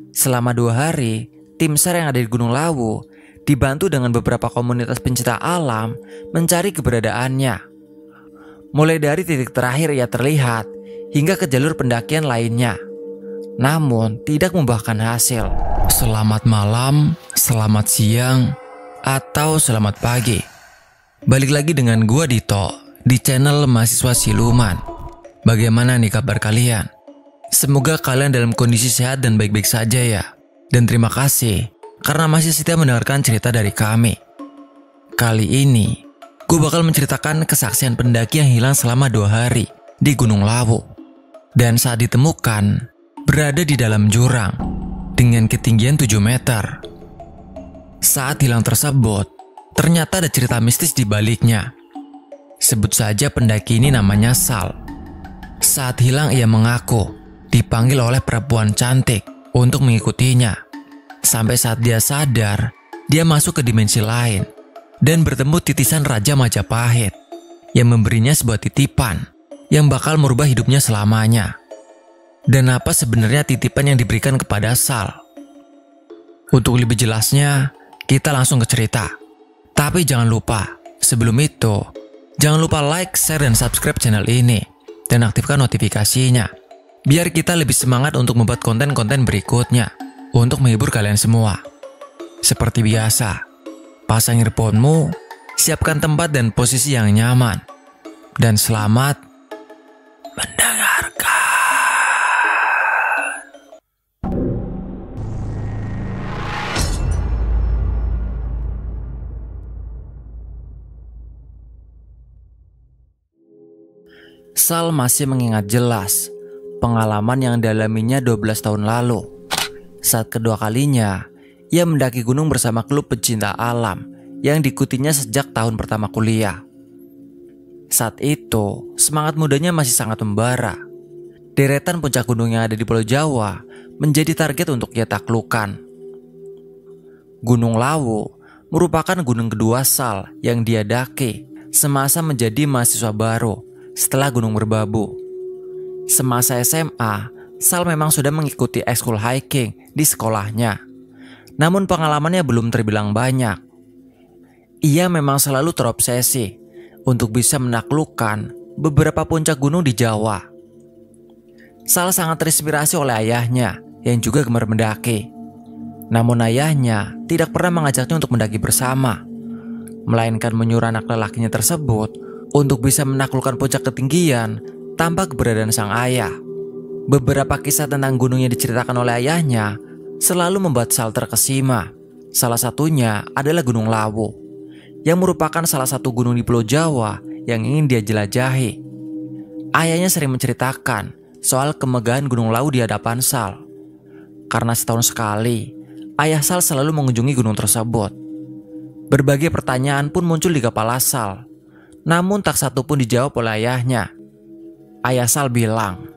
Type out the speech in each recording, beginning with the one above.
Selama 2 hari, tim SAR yang ada di Gunung Lawu dibantu dengan beberapa komunitas pencinta alam mencari keberadaannya. Mulai dari titik terakhir ia terlihat hingga ke jalur pendakian lainnya. Namun tidak membuahkan hasil. Selamat malam, selamat siang, atau selamat pagi. Balik lagi dengan gua Dito di channel Mahasiswa Siluman. Bagaimana nih kabar kalian? Semoga kalian dalam kondisi sehat dan baik-baik saja ya. Dan terima kasih karena masih setia mendengarkan cerita dari kami. Kali ini, gue bakal menceritakan kesaksian pendaki yang hilang selama 2 hari di Gunung Lawu. Dan saat ditemukan, berada di dalam jurang dengan ketinggian 7 meter. Saat hilang tersebut, ternyata ada cerita mistis di baliknya. Sebut saja pendaki ini namanya Sal. Saat hilang ia mengaku dipanggil oleh perempuan cantik untuk mengikutinya. Sampai saat dia sadar, dia masuk ke dimensi lain dan bertemu titisan Raja Majapahit yang memberinya sebuah titipan yang bakal merubah hidupnya selamanya. Dan apa sebenarnya titipan yang diberikan kepada Sal? Untuk lebih jelasnya, kita langsung ke cerita. Tapi jangan lupa, sebelum itu, jangan lupa like, share, dan subscribe channel ini dan aktifkan notifikasinya biar kita lebih semangat untuk membuat konten-konten berikutnya untuk menghibur kalian semua. Seperti biasa, pasang earphone-mu, siapkan tempat dan posisi yang nyaman, dan selamat mendengarkan. Sal masih mengingat jelas pengalaman yang dialaminya 12 tahun lalu. Saat kedua kalinya, ia mendaki gunung bersama klub pecinta alam yang diikutinya sejak tahun pertama kuliah. Saat itu, semangat mudanya masih sangat membara. Deretan puncak gunung yang ada di Pulau Jawa menjadi target untuk ia taklukkan. Gunung Lawu merupakan gunung kedua Sal yang dia daki semasa menjadi mahasiswa baru setelah Gunung Merbabu. Semasa SMA, Sal memang sudah mengikuti ekskul hiking di sekolahnya. Namun pengalamannya belum terbilang banyak. Ia memang selalu terobsesi untuk bisa menaklukkan beberapa puncak gunung di Jawa. Sal sangat terinspirasi oleh ayahnya yang juga gemar mendaki. Namun ayahnya tidak pernah mengajaknya untuk mendaki bersama, melainkan menyuruh anak lelakinya tersebut untuk bisa menaklukkan puncak ketinggian tanpa keberadaan sang ayah. Beberapa kisah tentang gunung yang diceritakan oleh ayahnya selalu membuat Sal terkesima. Salah satunya adalah Gunung Lawu, yang merupakan salah satu gunung di Pulau Jawa yang ingin dia jelajahi. Ayahnya sering menceritakan soal kemegahan Gunung Lawu di hadapan Sal. Karena setahun sekali, ayah Sal selalu mengunjungi gunung tersebut. Berbagai pertanyaan pun muncul di kepala Sal, namun tak satu pun dijawab oleh ayahnya. Ayah Sal bilang,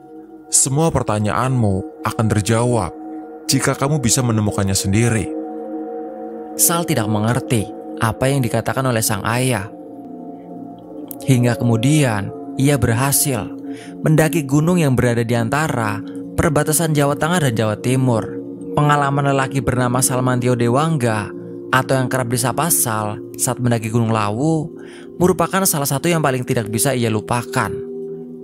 "Semua pertanyaanmu akan terjawab jika kamu bisa menemukannya sendiri." Sal tidak mengerti apa yang dikatakan oleh sang ayah. Hingga kemudian ia berhasil mendaki gunung yang berada di antara perbatasan Jawa Tengah dan Jawa Timur. Pengalaman lelaki bernama Salmantio Dewangga atau yang kerap disapa Sal saat mendaki Gunung Lawu merupakan salah satu yang paling tidak bisa ia lupakan.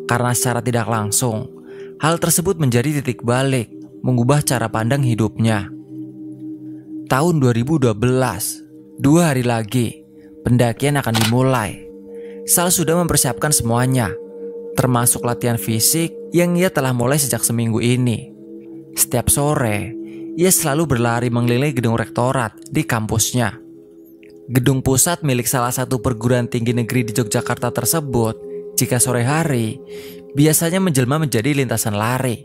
Karena secara tidak langsung, hal tersebut menjadi titik balik mengubah cara pandang hidupnya. Tahun 2012, 2 hari lagi, pendakian akan dimulai. Sal sudah mempersiapkan semuanya, termasuk latihan fisik yang ia telah mulai sejak seminggu ini. Setiap sore, ia selalu berlari mengelilingi gedung rektorat di kampusnya. Gedung pusat milik salah satu perguruan tinggi negeri di Yogyakarta tersebut, jika sore hari, biasanya menjelma menjadi lintasan lari.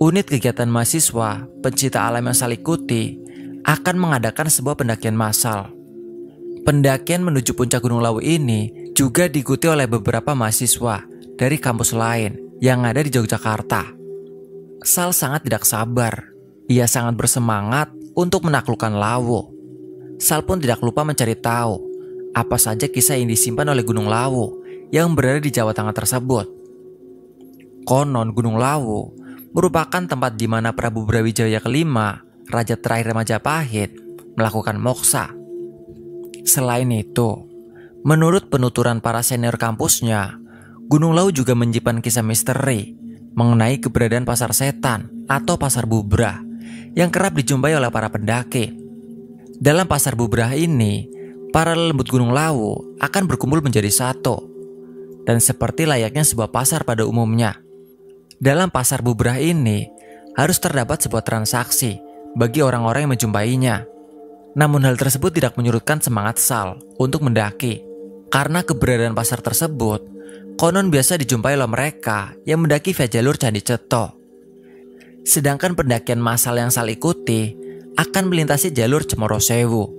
Unit kegiatan mahasiswa pencinta alam yang Sal ikuti akan mengadakan sebuah pendakian massal. Pendakian menuju puncak Gunung Lawu ini juga diikuti oleh beberapa mahasiswa dari kampus lain yang ada di Yogyakarta. Sal sangat tidak sabar. Ia sangat bersemangat untuk menaklukkan Lawu. Sal pun tidak lupa mencari tahu apa saja kisah yang disimpan oleh Gunung Lawu yang berada di Jawa Tengah tersebut. Konon Gunung Lawu merupakan tempat di mana Prabu Brawijaya kelima, raja terakhir Majapahit, melakukan moksa. Selain itu, menurut penuturan para senior kampusnya, Gunung Lawu juga menyimpan kisah misteri mengenai keberadaan pasar setan atau pasar bubrah yang kerap dijumpai oleh para pendaki. Dalam pasar bubrah ini, para lelembut Gunung Lawu akan berkumpul menjadi satu. Dan seperti layaknya sebuah pasar pada umumnya, dalam pasar bubrah ini harus terdapat sebuah transaksi bagi orang-orang yang menjumpainya. Namun hal tersebut tidak menyurutkan semangat Sal untuk mendaki, karena keberadaan pasar tersebut konon biasa dijumpai oleh mereka yang mendaki via jalur Candi Ceto. Sedangkan pendakian massal yang Sal ikuti akan melintasi jalur Cemoro Sewu.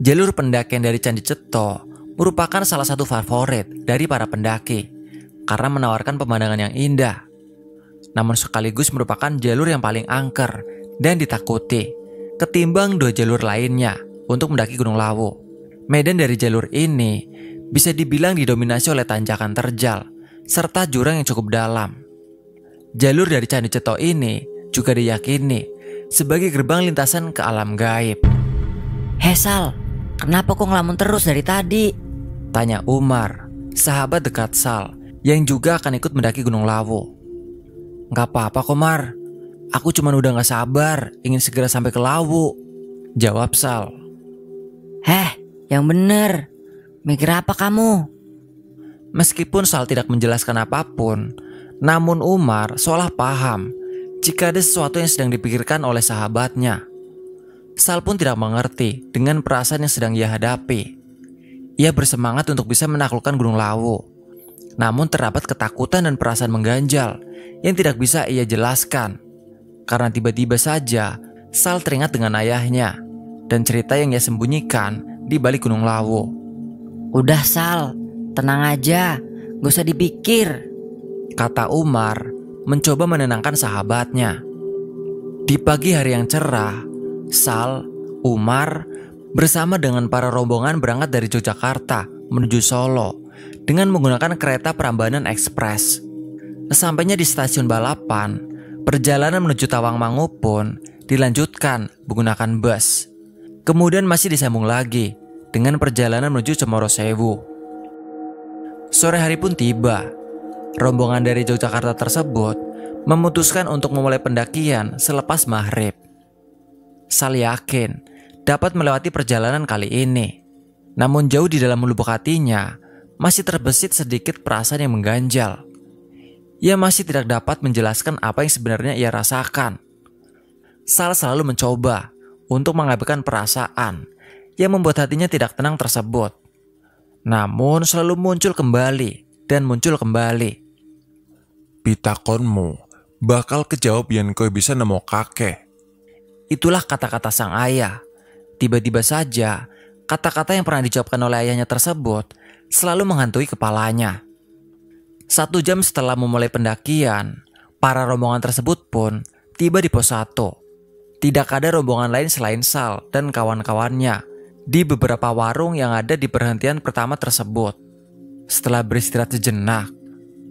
Jalur pendakian dari Candi Ceto merupakan salah satu favorit dari para pendaki karena menawarkan pemandangan yang indah. Namun sekaligus merupakan jalur yang paling angker dan ditakuti ketimbang dua jalur lainnya untuk mendaki Gunung Lawu. Medan dari jalur ini bisa dibilang didominasi oleh tanjakan terjal serta jurang yang cukup dalam. Jalur dari Candi Ceto ini juga diyakini sebagai gerbang lintasan ke alam gaib. Hei Sal, kenapa kok ngelamun terus dari tadi? Tanya Umar, sahabat dekat Sal yang juga akan ikut mendaki Gunung Lawu. Gak apa-apa Komar, aku cuma udah gak sabar ingin segera sampai ke Lawu, jawab Sal. Yang bener, mikir apa kamu? Meskipun Sal tidak menjelaskan apapun, namun Umar seolah paham jika ada sesuatu yang sedang dipikirkan oleh sahabatnya. Sal pun tidak mengerti dengan perasaan yang sedang ia hadapi. Ia bersemangat untuk bisa menaklukkan Gunung Lawu. Namun terdapat ketakutan dan perasaan mengganjal yang tidak bisa ia jelaskan. Karena tiba-tiba saja Sal teringat dengan ayahnya dan cerita yang ia sembunyikan di balik Gunung Lawu. Udah Sal, tenang aja, gak usah dipikir, kata Umar mencoba menenangkan sahabatnya. Di pagi hari yang cerah, Sal, Umar bersama dengan para rombongan berangkat dari Yogyakarta menuju Solo dengan menggunakan kereta Prambanan Express. Sesampainya di stasiun balapan, perjalanan menuju Tawangmangu pun dilanjutkan menggunakan bus. Kemudian masih disambung lagi dengan perjalanan menuju Cemoro Sewu. Sore hari pun tiba. Rombongan dari Yogyakarta tersebut memutuskan untuk memulai pendakian selepas maghrib. Sal yakin dapat melewati perjalanan kali ini. Namun jauh di dalam lubuk hatinya masih terbesit sedikit perasaan yang mengganjal. Ia masih tidak dapat menjelaskan apa yang sebenarnya ia rasakan. Sal selalu mencoba untuk mengabaikan perasaan yang membuat hatinya tidak tenang tersebut. Namun selalu muncul kembali dan muncul kembali. Pitakonmu bakal kejawab yen kowe bisa nemu kakek. Itulah kata-kata sang ayah. Tiba-tiba saja, kata-kata yang pernah dijawabkan oleh ayahnya tersebut selalu menghantui kepalanya. 1 jam setelah memulai pendakian, para rombongan tersebut pun tiba di pos 1. Tidak ada rombongan lain selain Sal dan kawan-kawannya di beberapa warung yang ada di perhentian pertama tersebut. Setelah beristirahat sejenak,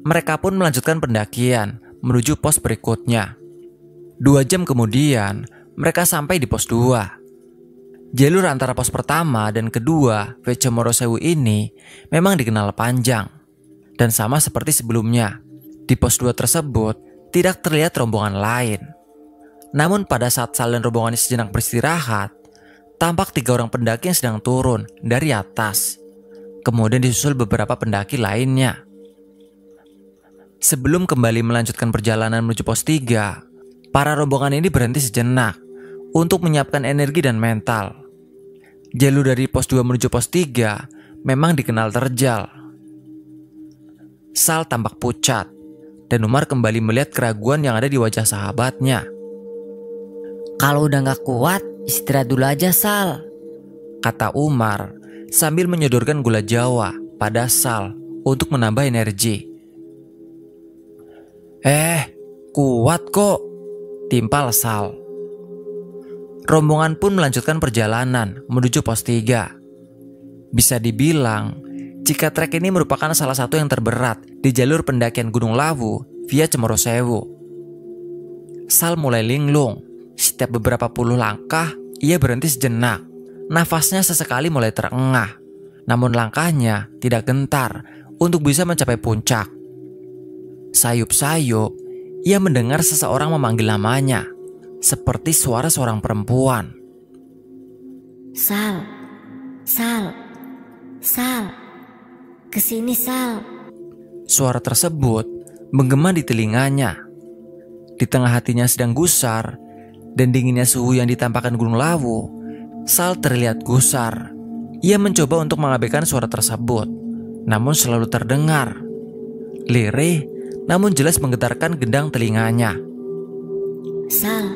mereka pun melanjutkan pendakian menuju pos berikutnya. 2 jam kemudian, mereka sampai di pos 2. Jalur antara pos pertama dan kedua Cemoro Sewu ini memang dikenal panjang. Dan sama seperti sebelumnya, di pos 2 tersebut tidak terlihat rombongan lain. Namun pada saat Sal dan rombongan sejenak beristirahat, tampak 3 orang pendaki yang sedang turun dari atas. Kemudian disusul beberapa pendaki lainnya. Sebelum kembali melanjutkan perjalanan menuju pos 3, para rombongan ini berhenti sejenak untuk menyiapkan energi dan mental. Jalur dari pos 2 menuju pos 3 memang dikenal terjal. Sal tampak pucat dan Umar kembali melihat keraguan yang ada di wajah sahabatnya. Kalau udah gak kuat, istirahat dulu aja Sal, kata Umar sambil menyodorkan gula Jawa pada Sal untuk menambah energi. Kuat kok, timpal Sal. Rombongan pun melanjutkan perjalanan menuju pos 3. Bisa dibilang, jika trek ini merupakan salah satu yang terberat di jalur pendakian Gunung Lawu via Cemoro Sewu. Sal mulai linglung. Setiap beberapa puluh langkah, ia berhenti sejenak. Nafasnya sesekali mulai terengah. Namun langkahnya tidak gentar untuk bisa mencapai puncak. Sayup-sayup, ia mendengar seseorang memanggil namanya, seperti suara seorang perempuan. Sal, Sal, Sal, kesini Sal. Suara tersebut menggema di telinganya. Di tengah hatinya sedang gusar dan dinginnya suhu yang ditampakkan Gunung Lawu, Sal terlihat gusar. Ia mencoba untuk mengabaikan suara tersebut, namun selalu terdengar. Lirih, namun jelas menggetarkan gendang telinganya. Sal,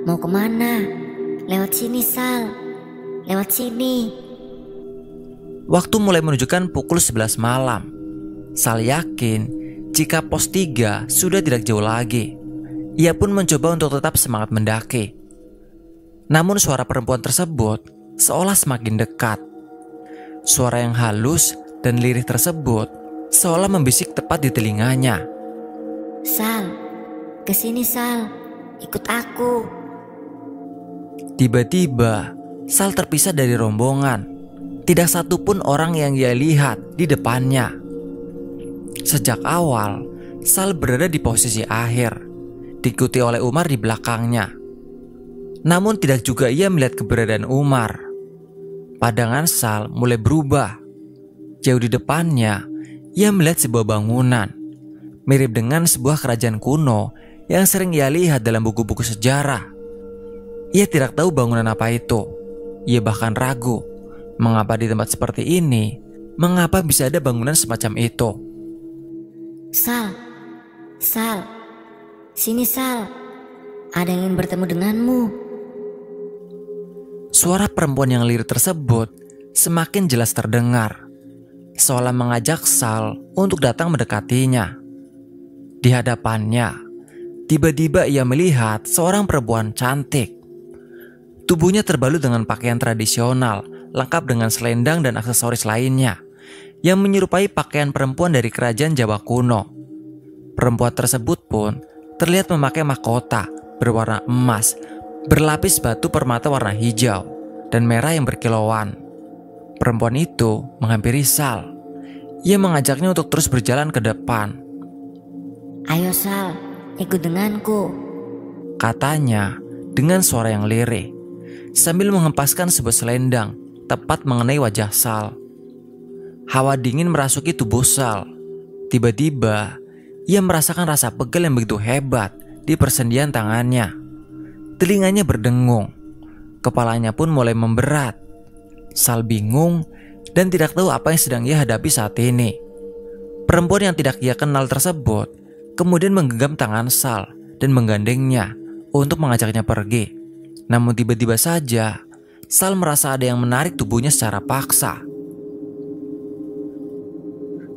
mau kemana? Lewat sini Sal, lewat sini. Waktu mulai menunjukkan pukul 11 malam. Sal yakin jika pos 3 sudah tidak jauh lagi. Ia pun mencoba untuk tetap semangat mendaki. Namun suara perempuan tersebut seolah semakin dekat. Suara yang halus dan lirih tersebut seolah membisik tepat di telinganya. Sal, kesini Sal, ikut aku. Tiba-tiba Sal terpisah dari rombongan. Tidak satupun orang yang ia lihat di depannya. Sejak awal, Sal berada di posisi akhir, diikuti oleh Umar di belakangnya. Namun tidak juga ia melihat keberadaan Umar. Pandangan Sal mulai berubah. Jauh di depannya, ia melihat sebuah bangunan, mirip dengan sebuah kerajaan kuno yang sering ia lihat dalam buku-buku sejarah. Ia tidak tahu bangunan apa itu. Ia bahkan ragu, mengapa di tempat seperti ini, mengapa bisa ada bangunan semacam itu. Sal, Sal, sini Sal, ada yang ingin bertemu denganmu. Suara perempuan yang lirih tersebut semakin jelas terdengar, seolah mengajak Sal untuk datang mendekatinya. Di hadapannya, tiba-tiba ia melihat seorang perempuan cantik. Tubuhnya terbalut dengan pakaian tradisional, lengkap dengan selendang dan aksesoris lainnya, yang menyerupai pakaian perempuan dari kerajaan Jawa kuno. Perempuan tersebut pun terlihat memakai mahkota berwarna emas, berlapis batu permata warna hijau dan merah yang berkilauan. Perempuan itu menghampiri Sal. Ia mengajaknya untuk terus berjalan ke depan. Ayo Sal, ikut denganku, Katanya dengan suara yang lirih, sambil menghempaskan sebuah selendang tepat mengenai wajah Sal. Hawa dingin merasuki tubuh Sal. Tiba-tiba, ia merasakan rasa pegel yang begitu hebat di persendian tangannya. Telinganya berdengung, kepalanya pun mulai memberat. Sal bingung dan tidak tahu apa yang sedang ia hadapi saat ini. Perempuan yang tidak ia kenal tersebut kemudian menggenggam tangan Sal dan menggandengnya untuk mengajaknya pergi. Namun tiba-tiba saja, Sal merasa ada yang menarik tubuhnya secara paksa.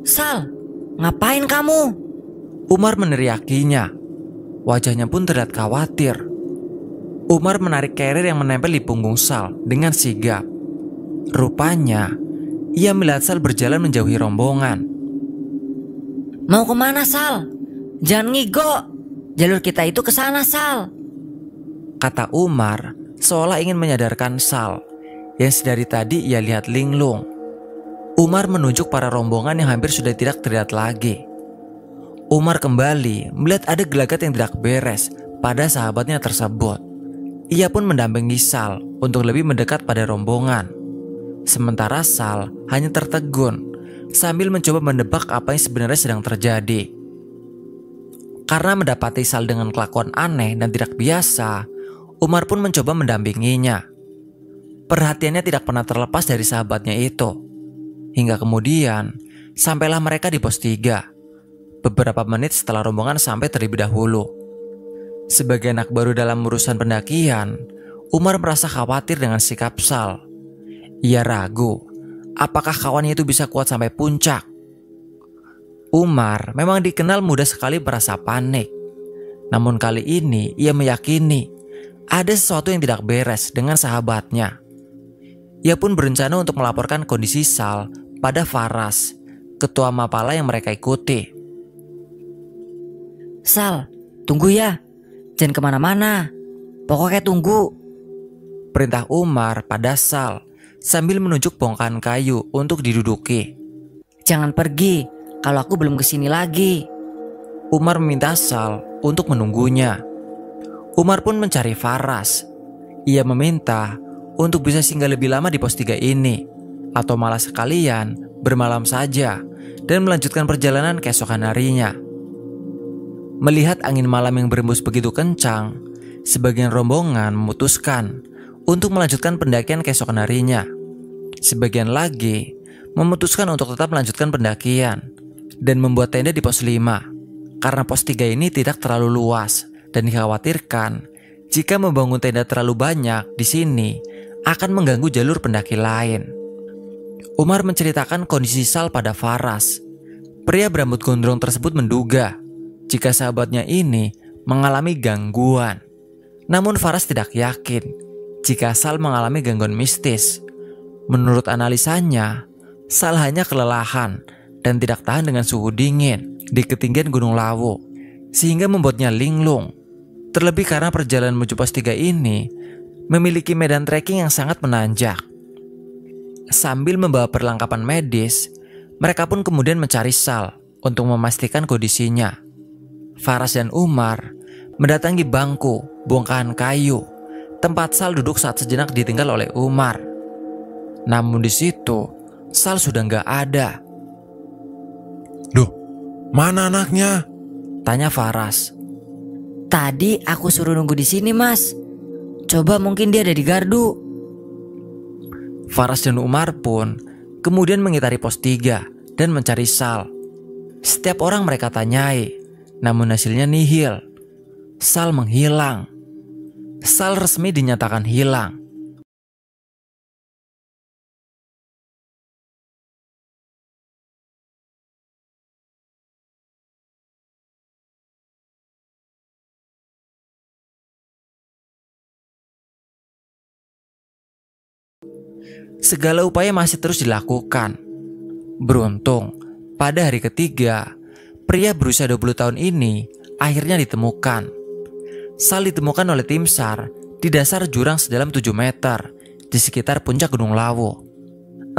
Sal, ngapain kamu? Umar meneriakinya. Wajahnya pun terlihat khawatir. Umar menarik carrier yang menempel di punggung Sal dengan sigap. Rupanya, ia melihat Sal berjalan menjauhi rombongan. Mau kemana Sal? Jangan ngigo. Jalur kita itu ke sana Sal. Kata Umar seolah ingin menyadarkan Sal yang sedari tadi ia lihat linglung. Umar menunjuk para rombongan yang hampir sudah tidak terlihat lagi. Umar kembali melihat ada gelagat yang tidak beres pada sahabatnya tersebut. Ia pun mendampingi Sal untuk lebih mendekat pada rombongan. Sementara Sal hanya tertegun sambil mencoba menebak apa yang sebenarnya sedang terjadi. Karena mendapati Sal dengan kelakuan aneh dan tidak biasa, Umar pun mencoba mendampinginya. Perhatiannya tidak pernah terlepas dari sahabatnya itu. Hingga kemudian, sampailah mereka di pos 3. Beberapa menit setelah rombongan sampai terlebih dahulu. Sebagai anak baru dalam urusan pendakian, Umar merasa khawatir dengan sikap Sal. Ia ragu, apakah kawannya itu bisa kuat sampai puncak. Umar memang dikenal mudah sekali merasa panik. Namun kali ini ia meyakini ada sesuatu yang tidak beres dengan sahabatnya. Ia pun berencana untuk melaporkan kondisi Sal pada Faras, ketua Mapala yang mereka ikuti. Sal, tunggu ya. jangan kemana-mana. Pokoknya tunggu. Perintah Umar pada Sal sambil menunjuk bongkahan kayu untuk diduduki. Jangan pergi kalau aku belum kesini lagi. Umar meminta Sal untuk menunggunya. Umar pun mencari Faras. Ia meminta untuk bisa singgah lebih lama di pos 3 ini, atau malah sekalian bermalam saja dan melanjutkan perjalanan keesokan harinya. Melihat angin malam yang berembus begitu kencang, sebagian rombongan memutuskan untuk melanjutkan pendakian keesokan harinya. Sebagian lagi memutuskan untuk tetap melanjutkan pendakian dan membuat tenda di pos 5 karena pos 3 ini tidak terlalu luas dan dikhawatirkan jika membangun tenda terlalu banyak di sini akan mengganggu jalur pendaki lain. Umar menceritakan kondisi Sal pada Faras. Pria berambut gondrong tersebut menduga jika sahabatnya ini mengalami gangguan. Namun Faras tidak yakin jika Sal mengalami gangguan mistis. Menurut analisanya, Sal hanya kelelahan dan tidak tahan dengan suhu dingin di ketinggian Gunung Lawu, sehingga membuatnya linglung. Terlebih karena perjalanan menuju pos 3 ini memiliki medan trekking yang sangat menanjak. Sambil membawa perlengkapan medis, mereka pun kemudian mencari Sal untuk memastikan kondisinya. Faras dan Umar mendatangi bangku bongkahan kayu tempat Sal duduk saat sejenak ditinggal oleh Umar. Namun di situ Sal sudah nggak ada. Loh, mana anaknya? Tanya Faras. Tadi aku suruh nunggu di sini, Mas. Coba mungkin dia ada di gardu. Faras dan Umar pun kemudian mengitari pos 3 dan mencari Sal. Setiap orang mereka tanyai, namun hasilnya nihil. Sal menghilang. Sal resmi dinyatakan hilang. Segala upaya masih terus dilakukan. Beruntung, pada hari ketiga, pria berusia 20 tahun ini akhirnya ditemukan. Sal ditemukan oleh tim SAR di dasar jurang sedalam 7 meter di sekitar puncak Gunung Lawu.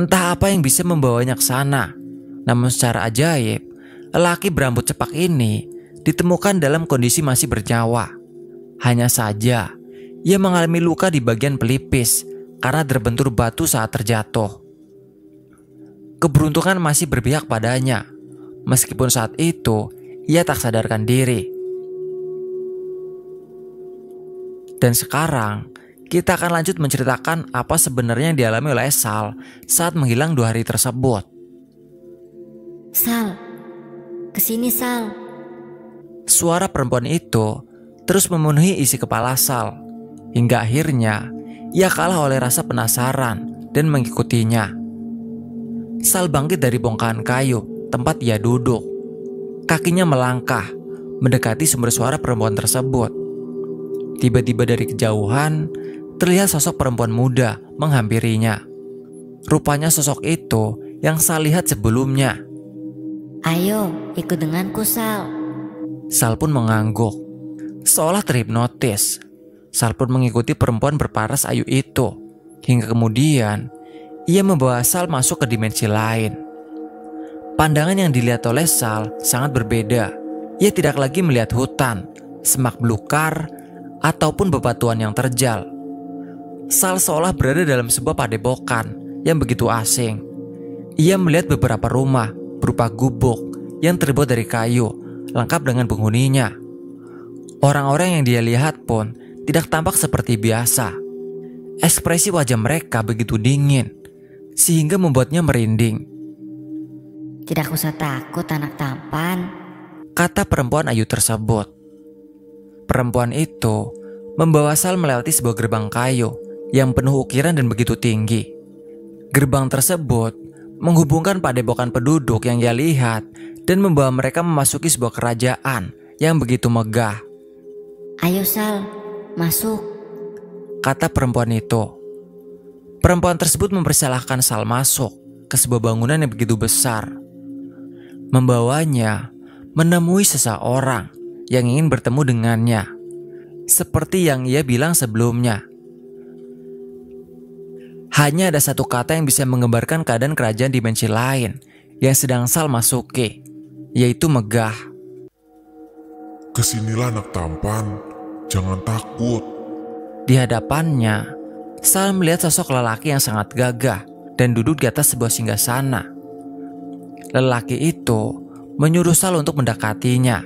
Entah apa yang bisa membawanya ke sana, namun secara ajaib, lelaki berambut cepak ini ditemukan dalam kondisi masih bernyawa. Hanya saja, ia mengalami luka di bagian pelipis karena terbentur batu saat terjatuh. Keberuntungan masih berpihak padanya, meskipun saat itu ia tak sadarkan diri. Dan sekarang kita akan lanjut menceritakan apa sebenarnya yang dialami oleh Sal saat menghilang 2 hari tersebut. Sal, kesini Sal. Suara perempuan itu terus memenuhi isi kepala Sal, hingga akhirnya ia kalah oleh rasa penasaran dan mengikutinya. Sal bangkit dari bongkahan kayu tempat ia duduk. Kakinya melangkah mendekati sumber suara perempuan tersebut. Tiba-tiba dari kejauhan terlihat sosok perempuan muda menghampirinya. Rupanya sosok itu yang Sal lihat sebelumnya. Ayo, ikut denganku Sal. Sal pun mengangguk, seolah terhipnotis. Sal pun mengikuti perempuan berparas ayu itu, hingga kemudian ia membawa Sal masuk ke dimensi lain. Pandangan yang dilihat oleh Sal sangat berbeda. Ia tidak lagi melihat hutan, semak belukar, ataupun bebatuan yang terjal. Sal seolah berada dalam sebuah padepokan yang begitu asing. Ia melihat beberapa rumah berupa gubuk yang terbuat dari kayu, lengkap dengan penghuninya. Orang-orang yang dia lihat pun tidak tampak seperti biasa. Ekspresi wajah mereka begitu dingin, sehingga membuatnya merinding. Tidak usah takut anak tampan, kata perempuan ayu tersebut. Perempuan itu membawa Sal melewati sebuah gerbang kayu yang penuh ukiran dan begitu tinggi. Gerbang tersebut menghubungkan padepokan penduduk yang ia lihat dan membawa mereka memasuki sebuah kerajaan yang begitu megah. Ayo Sal, masuk, kata perempuan itu. Perempuan tersebut mempersilahkan Sal masuk ke sebuah bangunan yang begitu besar. Membawanya menemui seseorang yang ingin bertemu dengannya. seperti yang ia bilang sebelumnya. Hanya ada satu kata yang bisa menggambarkan keadaan kerajaan dimensi lain yang sedang Sal masuki, yaitu megah. Kesinilah anak tampan, jangan takut. Di hadapannya, Sal melihat sosok lelaki yang sangat gagah dan duduk di atas sebuah singgasana. Lelaki itu menyuruh Sal untuk mendekatinya.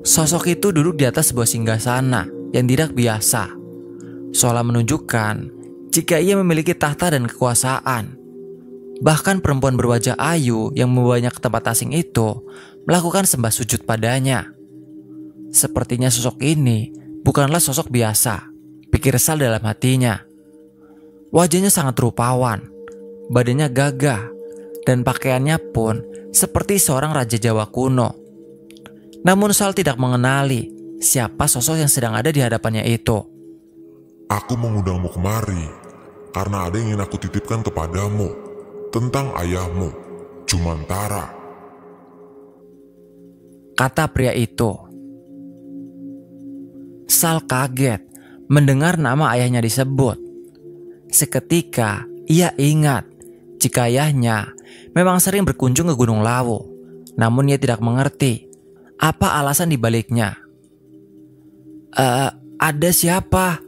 Sosok itu duduk di atas sebuah singgasana yang tidak biasa, seolah menunjukkan jika ia memiliki tahta dan kekuasaan. Bahkan perempuan berwajah ayu yang membawanya ke tempat asing itu melakukan sembah sujud padanya. Sepertinya sosok ini bukanlah sosok biasa, pikir Sal dalam hatinya. Wajahnya sangat rupawan, badannya gagah, dan pakaiannya pun seperti seorang raja Jawa kuno. Namun Sal tidak mengenali siapa sosok yang sedang ada di hadapannya itu. Aku mengundangmu kemari karena ada yang ingin aku titipkan kepadamu tentang ayahmu, Jumantara, kata pria itu. Sal kaget mendengar nama ayahnya disebut. Seketika ia ingat jika ayahnya memang sering berkunjung ke Gunung Lawu, namun ia tidak mengerti apa alasan dibaliknya. Ada siapa?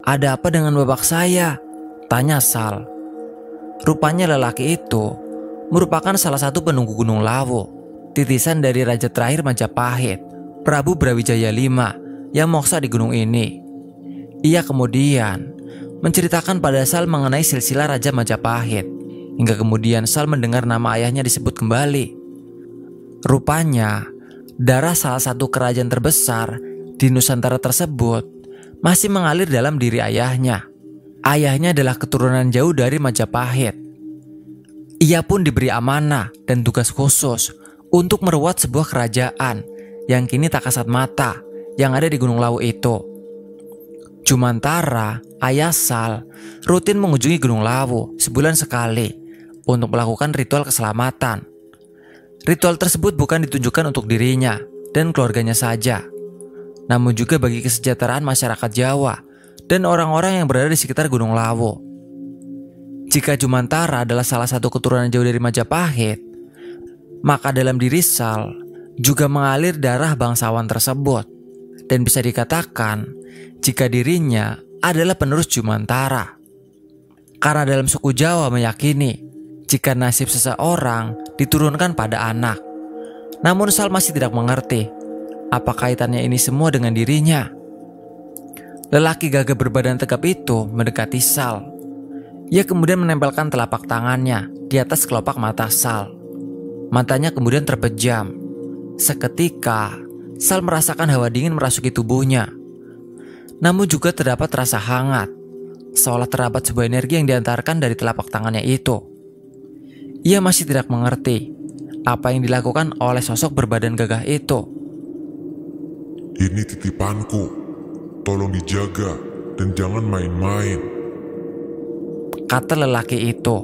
Ada apa dengan bapak saya? Tanya Sal. Rupanya lelaki itu merupakan salah satu penunggu Gunung Lawu, titisan dari Raja terakhir Majapahit, Prabu Brawijaya V yang moksa di gunung ini. Ia kemudian menceritakan pada Sal mengenai silsilah Raja Majapahit, hingga kemudian Sal mendengar nama ayahnya disebut kembali. Rupanya darah salah satu kerajaan terbesar di Nusantara tersebut masih mengalir dalam diri ayahnya. Ayahnya adalah keturunan jauh dari Majapahit. Ia pun diberi amanah dan tugas khusus untuk merawat sebuah kerajaan yang kini tak kasat mata yang ada di Gunung Lawu itu. Jumantara, ayah Sal, rutin mengunjungi Gunung Lawu sebulan sekali untuk melakukan ritual keselamatan. Ritual tersebut bukan ditunjukkan untuk dirinya dan keluarganya saja, namun juga bagi kesejahteraan masyarakat Jawa dan orang-orang yang berada di sekitar Gunung Lawu. Jika Jumantara adalah salah satu keturunan jauh dari Majapahit, maka dalam diri Sal juga mengalir darah bangsawan tersebut, dan bisa dikatakan jika dirinya adalah penerus Jumantara. Karena dalam suku Jawa meyakini jika nasib seseorang diturunkan pada anak. Namun Sal masih tidak mengerti apa kaitannya ini semua dengan dirinya. Lelaki gagah berbadan tegap itu mendekati Sal. Ia kemudian menempelkan telapak tangannya di atas kelopak mata Sal. Matanya kemudian terpejam. Seketika, Sal merasakan hawa dingin merasuki tubuhnya. Namun juga terdapat rasa hangat, seolah terdapat sebuah energi yang diantarkan dari telapak tangannya itu. Ia masih tidak mengerti apa yang dilakukan oleh sosok berbadan gagah itu. Ini titipanku, tolong dijaga dan jangan main-main, kata lelaki itu.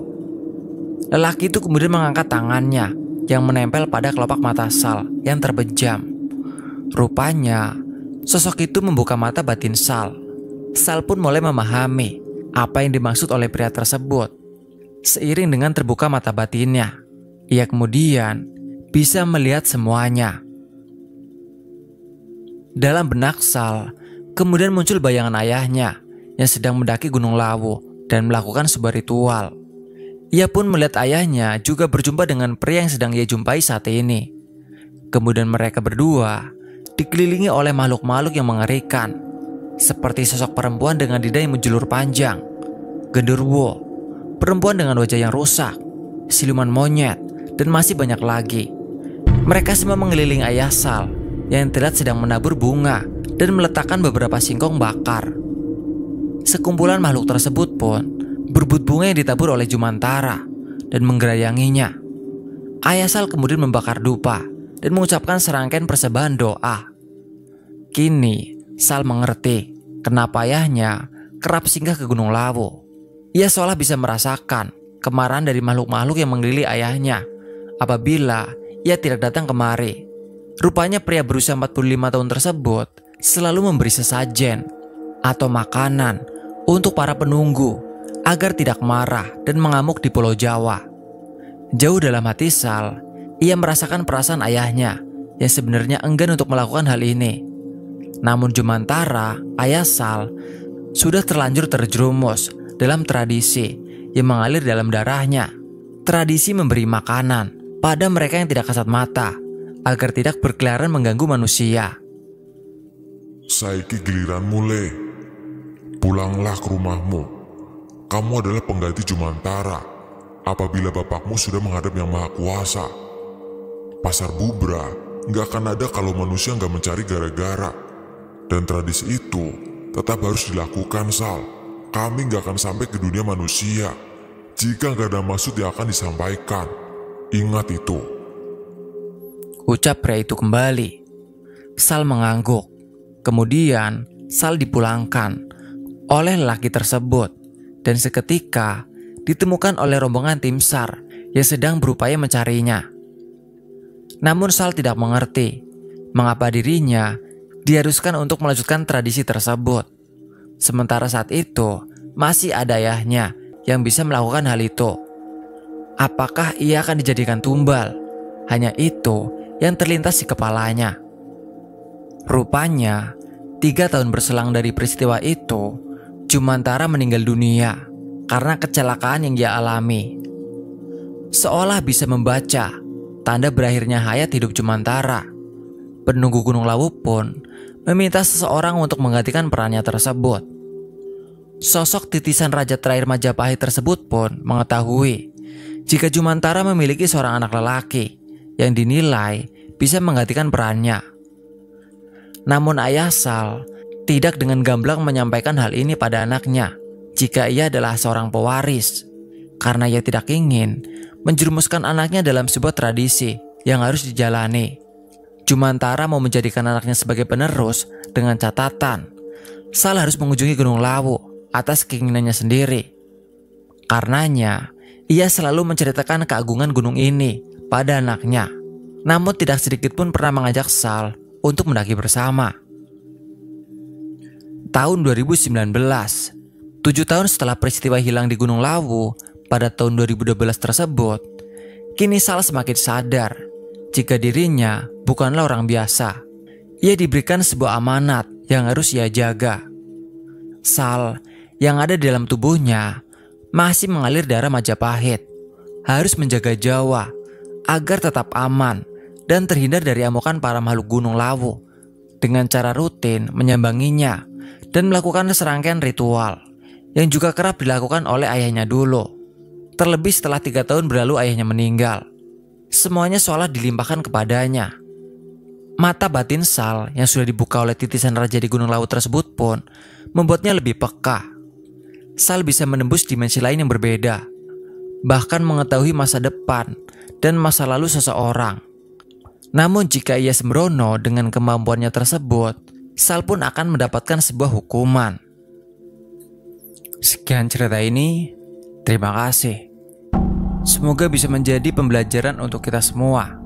Lelaki itu kemudian mengangkat tangannya yang menempel pada kelopak mata Sal yang terbejam. Rupanya sosok itu membuka mata batin Sal. Sal pun mulai memahami apa yang dimaksud oleh pria tersebut. Seiring dengan terbuka mata batinnya, ia kemudian bisa melihat semuanya. Dalam benak Sal kemudian muncul bayangan ayahnya yang sedang mendaki Gunung Lawu dan melakukan sebuah ritual. Ia pun melihat ayahnya juga berjumpa dengan pria yang sedang ia jumpai saat ini. Kemudian mereka berdua dikelilingi oleh makhluk-makhluk yang mengerikan, seperti sosok perempuan dengan lidah yang menjulur panjang, genderuwo, perempuan dengan wajah yang rusak, siluman monyet, dan masih banyak lagi. Mereka semua mengelilingi ayah Sal yang terlihat sedang menabur bunga dan meletakkan beberapa singkong bakar. Sekumpulan makhluk tersebut pun berebut bunga yang ditabur oleh Jumantara dan menggerayanginya. Ayah Sal kemudian membakar dupa dan mengucapkan serangkaian persembahan doa. Kini Sal mengerti kenapa ayahnya kerap singgah ke Gunung Lawu. Ia seolah bisa merasakan kemarahan dari makhluk-makhluk yang mengelilingi ayahnya apabila ia tidak datang kemari. Rupanya pria berusia 45 tahun tersebut selalu memberi sesajen atau makanan untuk para penunggu agar tidak marah dan mengamuk di Pulau Jawa. Jauh dalam hati Sal, ia merasakan perasaan ayahnya yang sebenarnya enggan untuk melakukan hal ini. Namun Jumantara, ayah Sal, sudah terlanjur terjerumus dalam tradisi yang mengalir dalam darahnya. Tradisi memberi makanan pada mereka yang tidak kasat mata agar tidak berkeliaran mengganggu manusia. Saiki giliranmu, Le. Pulanglah ke rumahmu. Kamu adalah pengganti Jumantara apabila bapakmu sudah menghadap Yang Maha Kuasa. Pasar Bubra nggak akan ada kalau manusia nggak mencari gara-gara. Dan tradisi itu tetap harus dilakukan, Sal. Kami nggak akan sampai ke dunia manusia jika nggak ada maksud yang akan disampaikan. Ingat itu. Ucap pria itu kembali. Sal mengangguk. Kemudian Sal dipulangkan oleh lelaki tersebut dan seketika ditemukan oleh rombongan tim SAR yang sedang berupaya mencarinya. Namun Sal tidak mengerti mengapa dirinya diharuskan untuk melanjutkan tradisi tersebut. Sementara saat itu masih ada ayahnya yang bisa melakukan hal itu. Apakah ia akan dijadikan tumbal? Hanya itu yang terlintas di kepalanya. Rupanya 3 tahun berselang dari peristiwa itu, Jumantara meninggal dunia karena kecelakaan yang ia alami. Seolah bisa membaca tanda berakhirnya hayat hidup Jumantara, penunggu Gunung Lawu pun meminta seseorang untuk menggantikan perannya tersebut. Sosok titisan raja terakhir Majapahit tersebut pun mengetahui jika Jumantara memiliki seorang anak lelaki yang dinilai bisa menggantikan perannya. Namun ayah Sal tidak dengan gamblang menyampaikan hal ini pada anaknya jika ia adalah seorang pewaris, karena ia tidak ingin menjerumuskan anaknya dalam sebuah tradisi yang harus dijalani. Jumantara mau menjadikan anaknya sebagai penerus dengan catatan Sal harus mengunjungi Gunung Lawu atas keinginannya sendiri. Karenanya, ia selalu menceritakan keagungan gunung ini pada anaknya, namun tidak sedikit pun pernah mengajak Sal untuk mendaki bersama. Tahun 2019, 7 tahun setelah peristiwa hilang di Gunung Lawu pada tahun 2012 tersebut, kini Sal semakin sadar jika dirinya bukanlah orang biasa. Ia diberikan sebuah amanat yang harus ia jaga. Sal yang ada di dalam tubuhnya masih mengalir darah Majapahit, harus menjaga Jawa agar tetap aman dan terhindar dari amukan para makhluk Gunung Lawu dengan cara rutin menyambanginya dan melakukan serangkaian ritual yang juga kerap dilakukan oleh ayahnya dulu. Terlebih setelah 3 tahun berlalu ayahnya meninggal, semuanya seolah dilimpahkan kepadanya. Mata batin Sal yang sudah dibuka oleh titisan raja di Gunung Lawu tersebut pun membuatnya lebih peka. Sal bisa menembus dimensi lain yang berbeda, bahkan mengetahui masa depan dan masa lalu seseorang. Namun jika ia sembrono dengan kemampuannya tersebut, Sal pun akan mendapatkan sebuah hukuman. Sekian cerita ini, terima kasih. Semoga bisa menjadi pembelajaran untuk kita semua.